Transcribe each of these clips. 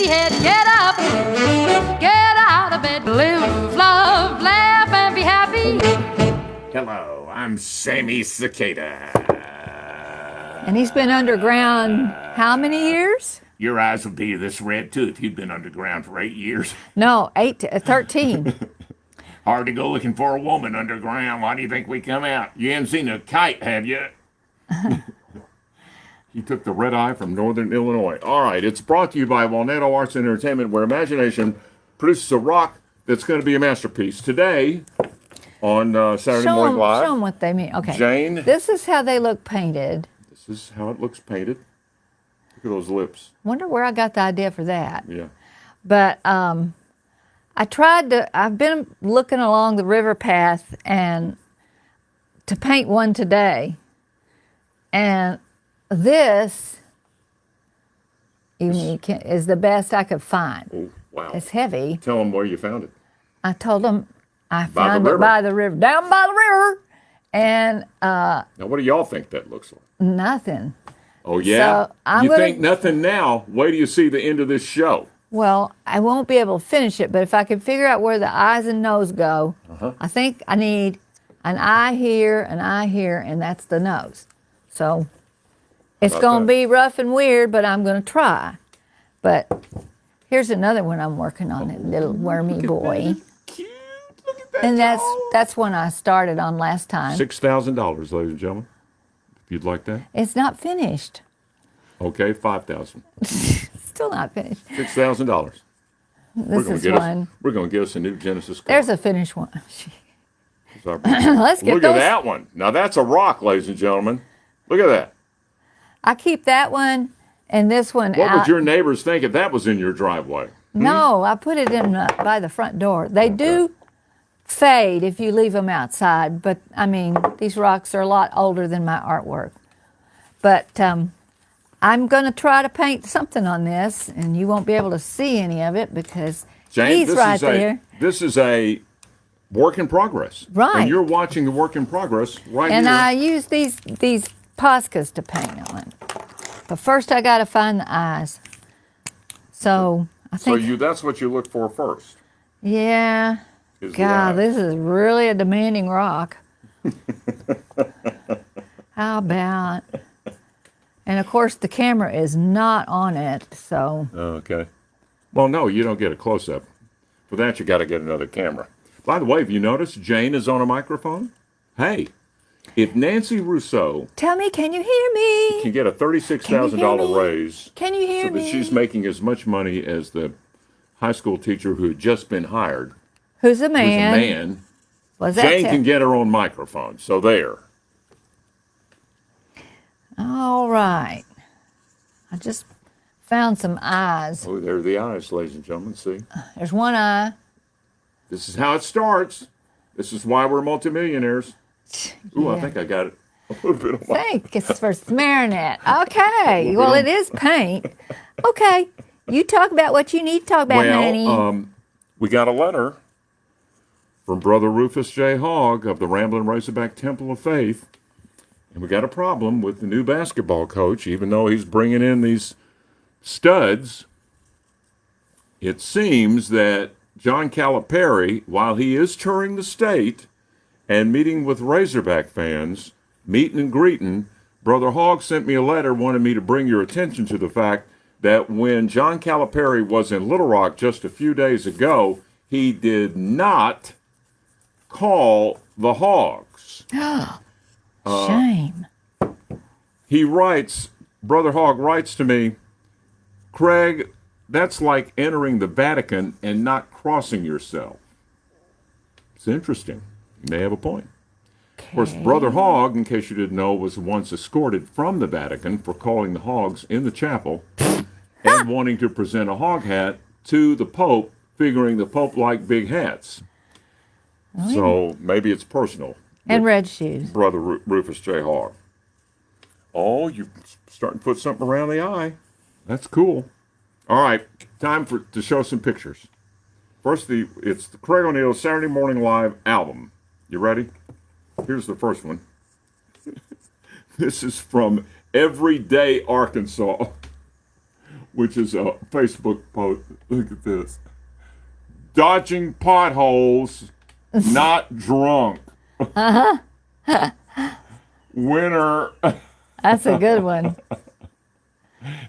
head. Get up, get out of bed. Live, love, laugh, and be happy. Hello, I'm Sammy Cicada. And he's been underground how many years? Your eyes would be this red too if you'd been underground for 8 years. No, 13. Hard to go looking for a woman underground. Why do you think we come out? You haven't seen a kite, have you? He took the red eye from Northern Illinois. All right, it's brought to you by Walnetto Arts and Entertainment, where imagination produces a rock that's going to be a masterpiece. Today, on Saturday Morning Live. Show them what they mean. Okay. Jane. This is how they look painted. This is how it looks painted. Look at those lips. Wonder where I got the idea for that. Yeah. But I've been looking along the river path and to paint one today. And this is the best I could find. Oh, wow. It's heavy. Tell them where you found it. I told them I found it by the river, down by the river. And now, what do y'all think that looks like? nothing. Oh, yeah? So You think nothing now? Wait till you see the end of this show. Well, I won't be able to finish it, but if I can figure out where the eyes and nose go, I think I need an eye here, and that's the nose. So it's going to be rough and weird, but I'm going to try. But here's another one I'm working on, that little wormy boy. Cute. Look at that. And that's one I started on last time. $6,000, ladies and gentlemen. If you'd like that. It's not finished. Okay, $5,000. Still not finished. $6,000. This is one. We're going to get us a new Genesis car. There's a finished one. Let's get Look at that one. Now that's a rock, ladies and gentlemen. Look at that. I keep that one and this one What out. would your neighbors think if that was in your driveway? No, I put it in by the front door. They do fade if you leave them outside, but I mean, these rocks are a lot older than my artwork. But I'm going to try to paint something on this, and you won't be able to see any of it because Jane, he's right there. This is a work in progress. Right. And you're watching the work in progress right And here. I use these Poscas to paint on. But first I got to find the eyes. So I think... that's what you look for first. Yeah. Is the God, eyes. this is really a demanding rock. How about... And, of course, the camera is not on it, so... Okay. Well, no, you don't get a close-up. For that, you got to get another camera. By the way, have you noticed Jane is on a microphone? Hey, if Nancy Rousseau... Tell me, can you hear me? ...can get a $36,000 raise... Can you hear me? So that she's making as much money as the high school teacher who had just been hired. Who's a man? Who's a man. Was that Jane can get her own microphone, so there. All right. I just found some eyes. Oh, there are the eyes, ladies and gentlemen. See? There's one eye. This is how it starts. This is why we're multimillionaires. Ooh, Yeah. I think I got it. A little bit of my... Thank you for smearing it. Okay. Well, it is paint. Okay. You talk about what you need to talk about, honey. We got a letter from Brother Rufus J. Hogg of the Ramblin' Razorback Temple of Faith. And we got a problem with the new basketball coach, even though he's bringing in these studs. It seems that John Calapari, while he is touring the state and meeting with Razorback fans, meeting and greeting, Brother Hogg sent me a letter, wanted me to bring your attention to the fact that when John Calipari was in Little Rock just a few days ago, he did not call the Hogs. Shame. He writes, Brother Hogg writes to me, Craig, that's like entering the Vatican and not crossing yourself. It's interesting. You may have a point. Of course, Brother Hogg, in case you didn't know, was once escorted from the Vatican for calling the hogs in the chapel and wanting to present a hog hat to the Pope, figuring the Pope liked big hats. So maybe it's personal. And red shoes. Brother Rufus J. Hogg. Oh, you're starting to put something around the eye. That's cool. All right, time to show some pictures. First, it's the Craig O'Neill Saturday Morning Live album. You ready? Here's the first one. This is from Everyday Arkansas. which is a Facebook post. Look at this. Dodging potholes, not drunk. Winner. That's a good one.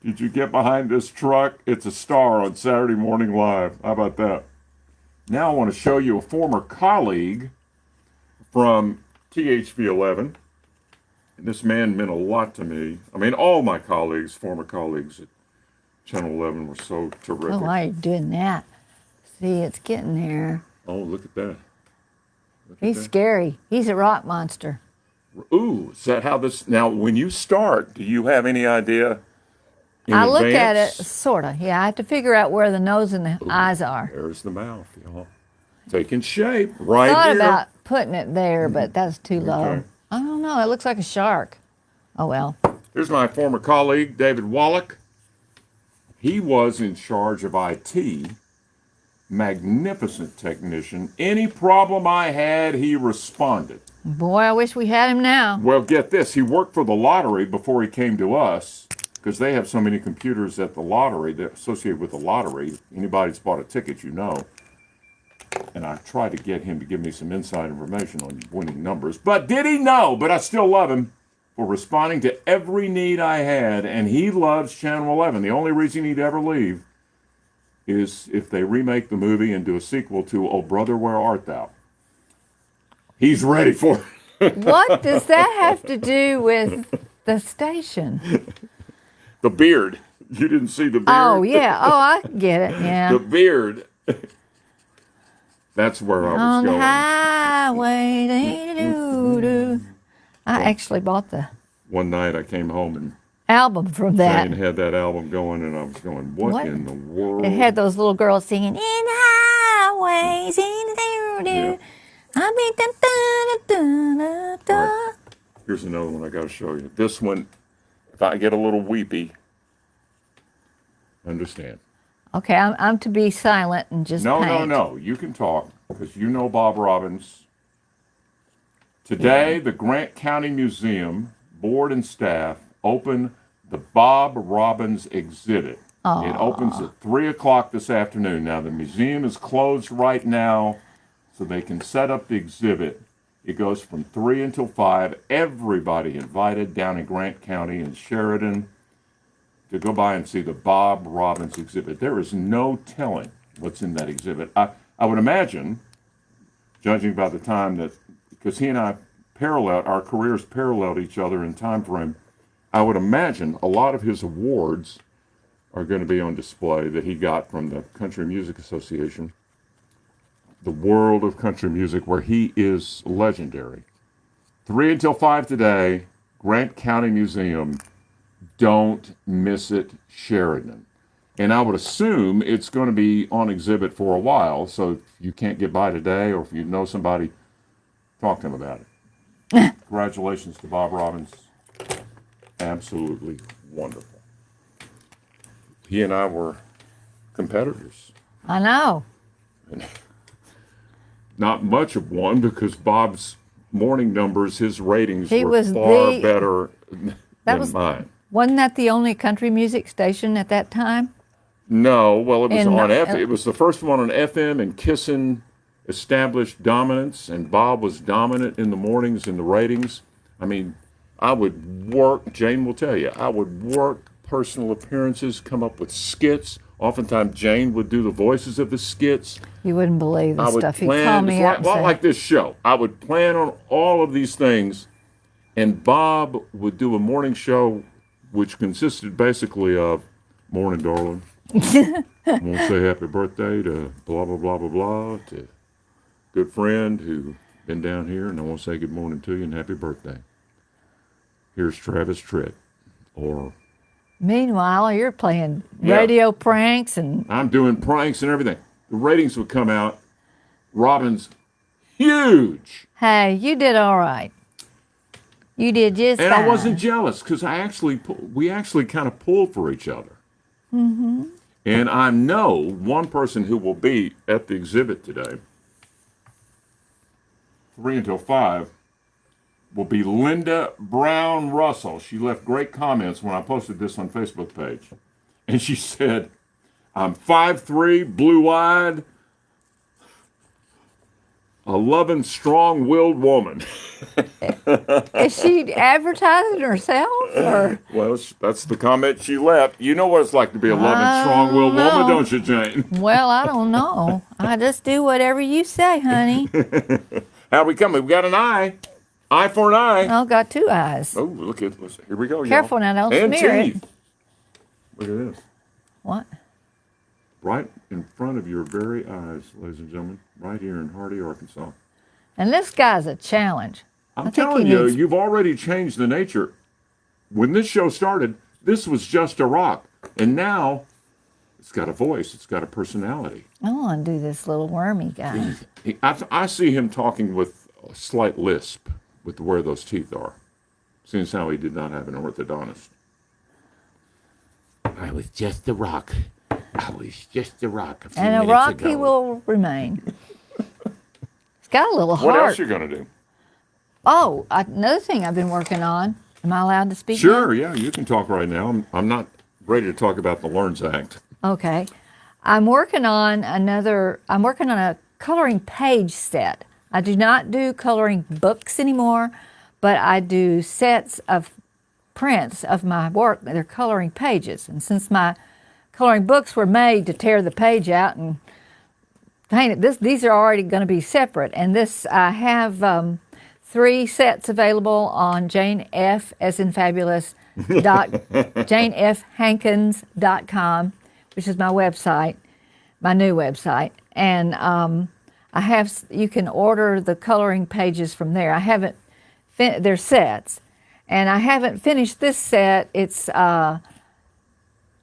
Did you get behind this truck? It's a star on Saturday Morning Live. How about that? Now I want to show you a former colleague from THV11. This man meant a lot to me. I mean, all my colleagues, former colleagues at Channel 11 were so terrific. Oh, why are you doing that? See, it's getting there. Oh, look at that. He's scary. He's a rock monster. Ooh, is that how this... Now, when you start, do you have any idea in I look at it, advance? sort of. Yeah, I have to figure out where the nose and the eyes are. There's the mouth, y'all. Taking shape right Thought here. about putting it there, but that's too low. Okay. I don't know. It looks like a shark. Oh, well. Here's my former colleague, David Wallach. He was in charge of IT. Magnificent technician. Any problem I had, he responded. Boy, I wish we had him now. Well, get this. He worked for the lottery before he came to us because they have so many computers at the lottery that associated with the lottery. Anybody's bought a ticket, you know. And I tried to get him to give me some inside information on winning numbers. But did he? No. But I still love him for responding to every need I had. And he loves Channel 11. The only reason he'd ever leave is if they remake the movie and do a sequel to Oh Brother, Where Art Thou? He's ready for it. What does that have to do with the station? The beard. You didn't see the beard? Oh, yeah. Oh, I get it. The Yeah. beard. That's where I was On the going. highway. Doo-doo-doo. I actually bought the One night I came home and album from that. Jane had that album going, and I was going, what in the world? It had those little girls singing, in highways, in doo-doo. Yeah. I'll be da-da-da-da-da. All right. Here's another one I got to show you. This one, if I get a little weepy, understand. Okay, I'm to be silent and just paint. No. You can talk because you know Bob Robbins. Today, the Grant County Museum board and staff open the Bob Robbins exhibit. Aww. It opens at 3 o'clock this afternoon. Now, the museum is closed right now, so they can set up the exhibit. It goes from 3 until 5. Everybody invited down in Grant County and Sheridan to go by and see the Bob Robbins exhibit. There is no telling what's in that exhibit. I would imagine, judging by the time that, because he and I our careers paralleled each other in time frame, I would imagine a lot of his awards are going to be on display that he got from the Country Music Association, the world of country music, where he is legendary. 3 until 5 today, Grant County Museum. Don't miss it, Sheridan. And I would assume it's going to be on exhibit for a while, so if you can't get by today or if you know somebody, talk to them about it. Congratulations to Bob Robbins. Absolutely wonderful. He and I were competitors. I know. And not much of one because Bob's morning numbers, his ratings were far better than mine. Wasn't that the only country music station at that time? No, well, it was on FM. It was the first one on FM, and Kissin established dominance, and Bob was dominant in the mornings in the ratings. I mean, I would work, Jane will tell you, I would work personal appearances, come up with skits. Oftentimes, Jane would do the voices of the skits. You wouldn't believe the stuff he'd call plan, me out and say. like this show. I would plan on all of these things, and Bob would do a morning show which consisted basically of, morning, darling. I want to say happy birthday to blah, blah, blah, blah, blah, to good friend who been down here, and I want to say good morning to you and happy birthday. Here's Travis Tritt. Or meanwhile, you're playing radio pranks and... I'm doing pranks and everything. The ratings would come out. Robbins, huge. Hey, you did all right. You did just fine. And I wasn't jealous because we actually kind of pulled for each other. Mm-hmm. And I know one person who will be at the exhibit today, 3 until 5, will be Linda Brown Russell. She left great comments when I posted this on Facebook page. And she said, I'm 5'3", blue-eyed, a loving, strong-willed woman. Is she advertising herself? Or? Well, that's the comment she left. You know what it's like to be a loving, strong-willed woman, don't you, Jane? Well, I don't know. I just do whatever you say, honey. How we coming? We got an eye. Eye for an eye. I've got 2 eyes. Oh, look at this. Here we go, Careful y'all. now, don't and smear teeth. it. Look at this. What? Right in front of your very eyes, ladies and gentlemen. Right here in Hardy, Arkansas. And this guy's a challenge. I'm telling you, you've already changed the nature. When this show started, this was just a rock. And now, it's got a voice. It's got a personality. I want to do this little wormy guy. I see him talking with a slight lisp with where those teeth are. Seeing as how he did not have an orthodontist. I was just a rock. I was just a rock. And a rock he will remain. It's got a little heart. What else you going to do? Oh, another thing I've been working on. Am I allowed to speak? Sure, now? yeah, you can talk right now. I'm not ready to talk about the Learns Act. Okay. I'm working on a coloring page set. I do not do coloring books anymore, but I do sets of prints of my work. They're coloring pages. And since my coloring books were made to tear the page out and paint it, these are already going to be separate. And I have 3 sets available on Jane F. as in fabulous, janefhankins.com, which is my website, my new website. And you can order the coloring pages from there. I haven't, they're sets. And I haven't finished this set. It's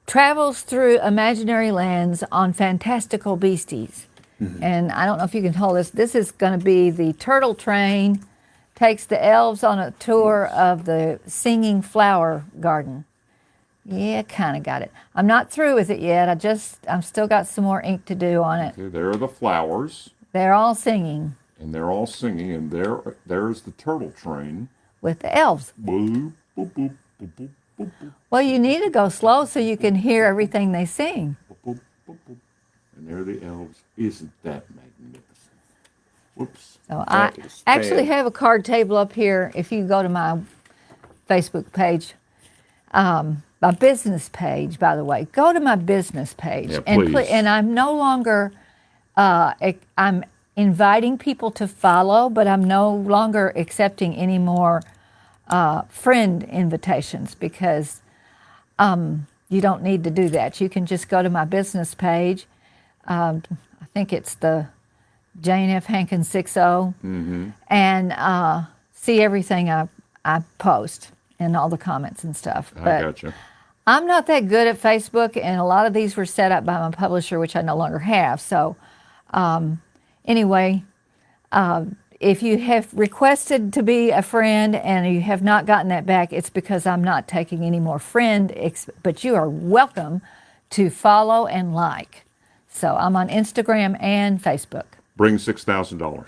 Travels Through Imaginary Lands on Fantastical Beasties. Mm-hmm. And I don't know if you can hold this. This is going to be the turtle train, takes the elves on a tour of the singing flower garden. Yeah, kind of got it. I'm not through with it yet. I've still got some more ink to do on it. Okay, there are the flowers. They're all singing. And they're all singing, and there's the turtle train. With the elves. Boop, boop, boop, boop, boop, boop, boop. Well, you need to go slow so you can hear everything they sing. Boop, boop, boop, boop. And there are the elves. Isn't that magnificent? Whoops. So I actually have a card table up here. If you go to my Facebook page, my business page, by the way, go to my business page. Yeah, please. And I'm no longer, I'm inviting people to follow, but I'm no longer accepting any more friend invitations because you don't need to do that. You can just go to my business page. I think it's the Jane F. Hankins 60, and see everything I post and all the comments and stuff. I gotcha. I'm not that good at Facebook, and a lot of these were set up by my publisher, which I no longer have. So anyway, if you have requested to be a friend and you have not gotten that back, it's because I'm not taking any more but you are welcome to follow and like. So I'm on Instagram and Facebook. Bring $6,000,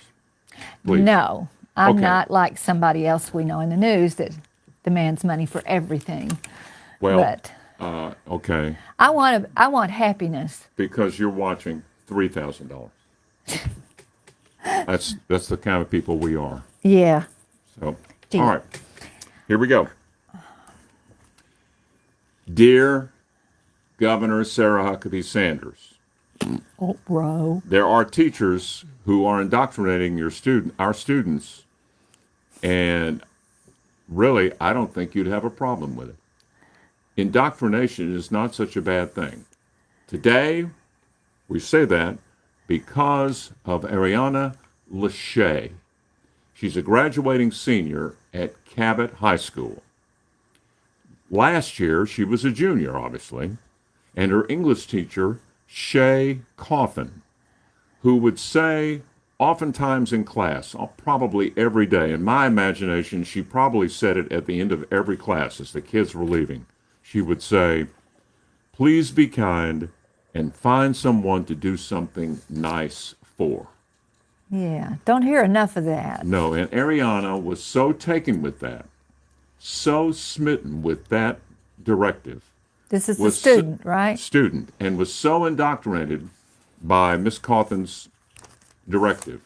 please. No, I'm Okay. not like somebody else we know in the news that demands money for everything. Well, But okay, I want happiness. because you're watching $3,000. That's the kind of people we are. Yeah. So, Gee. all right, here we go. Dear Governor Sarah Huckabee Sanders, Oh, bro. there are teachers who are indoctrinating our students, and really, I don't think you'd have a problem with it. Indoctrination is not such a bad thing. Today, we say that because of Ariana Lachey. She's a graduating senior at Cabot High School. Last year, she was a junior, obviously, and her English teacher, Shay Coffin, who would say oftentimes in class, probably every day, in my imagination, she probably said it at the end of every class as the kids were leaving. She would say, please be kind and find someone to do something nice for. Yeah. Don't hear enough of that. No, and Ariana was so taken with that, so smitten with that directive, This is the was student, right? Student, and was so indoctrinated by Miss Cawthon's directive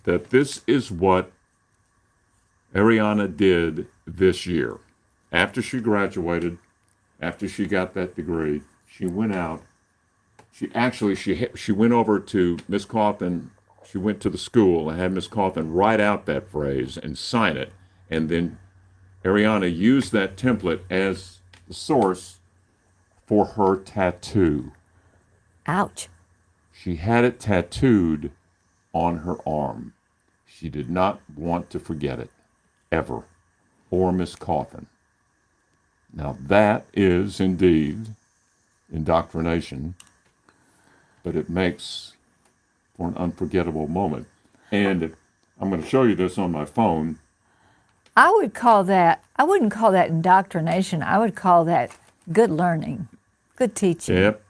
that this is what Ariana did this year. After she graduated, after she got that degree, she went out. She went over to Miss Cawthon. She went to the school and had Miss Cawthon write out that phrase and sign it. And then Ariana used that template as the source for her tattoo. Ouch. She had it tattooed on her arm. She did not want to forget it, ever, or Miss Cawthon. Now that is indeed indoctrination, but it makes for an unforgettable moment. And I'm going to show you this on my phone. I wouldn't call that indoctrination. I would call that good learning, good teaching. Yep,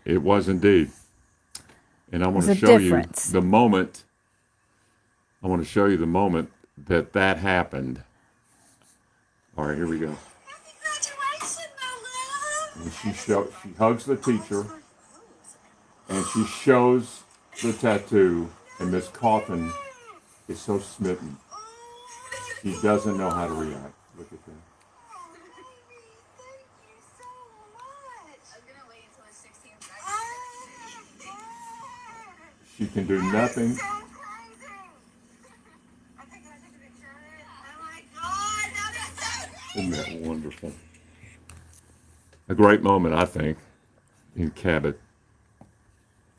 it was indeed. And I want to There's a show difference. you the moment. I want to show you the moment that happened. All right, here we go. And she hugs the teacher, and she shows the tattoo, and Miss Cawthon is so smitten. She doesn't know how to react. Look at that. She can do nothing. Isn't that wonderful? A great moment, I think, in Cabot.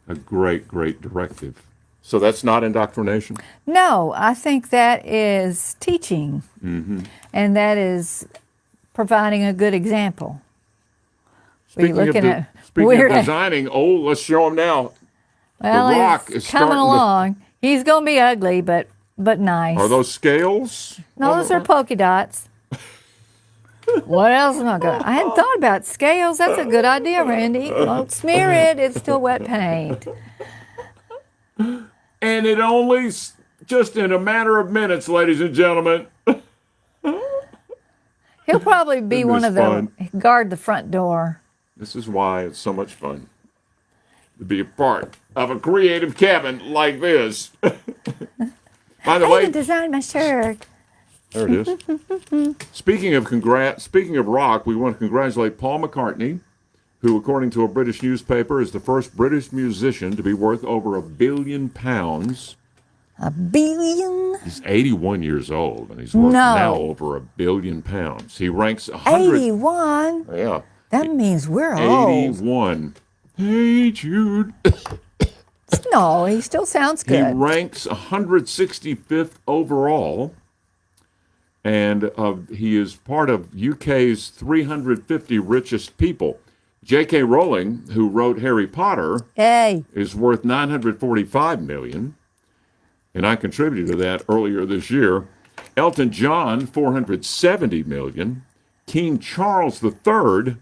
A great, great directive. So that's not indoctrination? No, I think that is teaching, and that is providing a good example. Speaking of designing, let's show them now. Well, The Rock it's is coming starting to- along. He's going to be ugly, but nice. Are those scales? No, those are polka dots. What else am I going to? I hadn't thought about scales. That's a good idea, Randy. Don't smear it. It's still wet paint. And it only, just in a matter of minutes, ladies and gentlemen. He'll probably be Isn't one this of the fun? guard the front door. This is why it's so much fun to be a part of a creative cabin like this. By the I way, can design my shirt. there it is. Speaking of rock, we want to congratulate Paul McCartney, who, according to a British newspaper, is the first British musician to be worth over £1 billion. $1 billion? He's 81 years old, and he's worth now over £1 billion. He ranks 100. 81? Yeah. That means we're old. 81. Hey, Jude. No, he still sounds He good. ranks 165th overall, and he is part of UK's 350 richest people. J.K. Rowling, who wrote Harry Potter, Hey, is worth $945 million, and I contributed to that earlier this year. Elton John, $470 million. King Charles III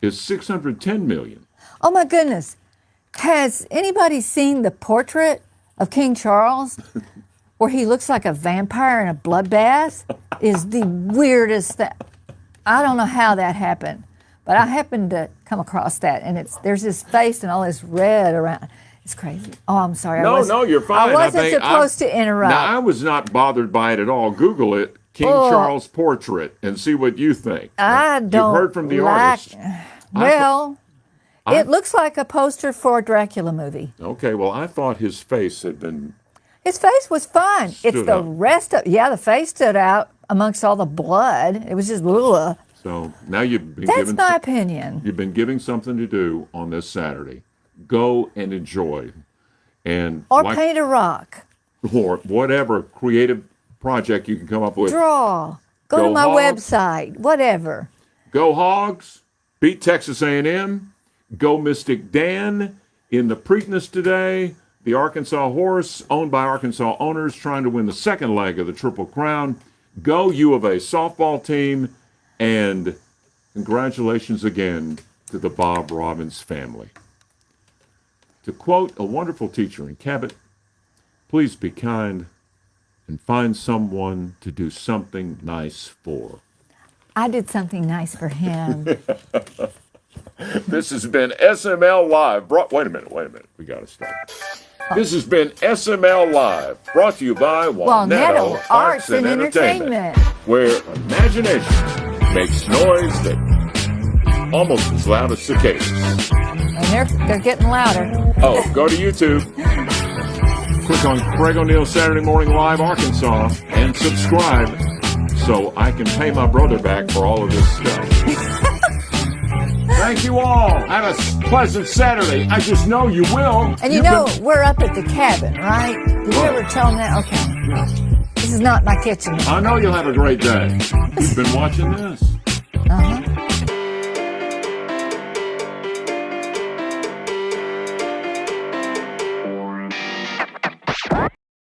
is $610 million. oh my goodness. Has anybody seen the portrait of King Charles where he looks like a vampire in a bloodbath? Is the weirdest thing. I don't know how that happened, but I happened to come across that, and there's his face and all this red around. It's crazy. Oh, I'm sorry. No, you're fine. I wasn't supposed to interrupt. No, I was not bothered by it at all. Google it, King Charles portrait, and see what you think. I don't You've heard from the like, artist. Well, it looks like a poster for a Dracula movie. Okay, well, I thought his face had been... His face was fine. It's Stood the out. rest of, the face stood out amongst all the blood. It was just, ugh. So now you've been That's my opinion. You've been given something to do on this Saturday. Go and enjoy. And Or paint a rock. or whatever creative project you can come up with. Draw. Go Go to my Hogs. website. Whatever. Go Hogs, beat Texas A&M, go Mystic Dan in the Preakness today, the Arkansas horse owned by Arkansas owners trying to win the second leg of the Triple Crown, go U of A softball team, and congratulations again to the Bob Robbins family. To quote a wonderful teacher in Cabot, please be kind and find someone to do something nice for. I did something nice for him. This has been SML Live. Wait a minute. We got to stop. This has been SML Live, brought to you by Walnetto Arts and Entertainment, where imagination makes noise that almost as loud as cicadas. And they're getting louder. Oh, go to YouTube. Click on Craig O'Neill Saturday Morning Live Arkansas and subscribe so I can pay my brother back for all of this stuff. Thank you all. Have a pleasant Saturday. I just know you will. And we're up at the cabin, right? Did you ever tell them that? Okay. This is not my kitchen. I know you'll have a great day. You've been watching this. Uh-huh.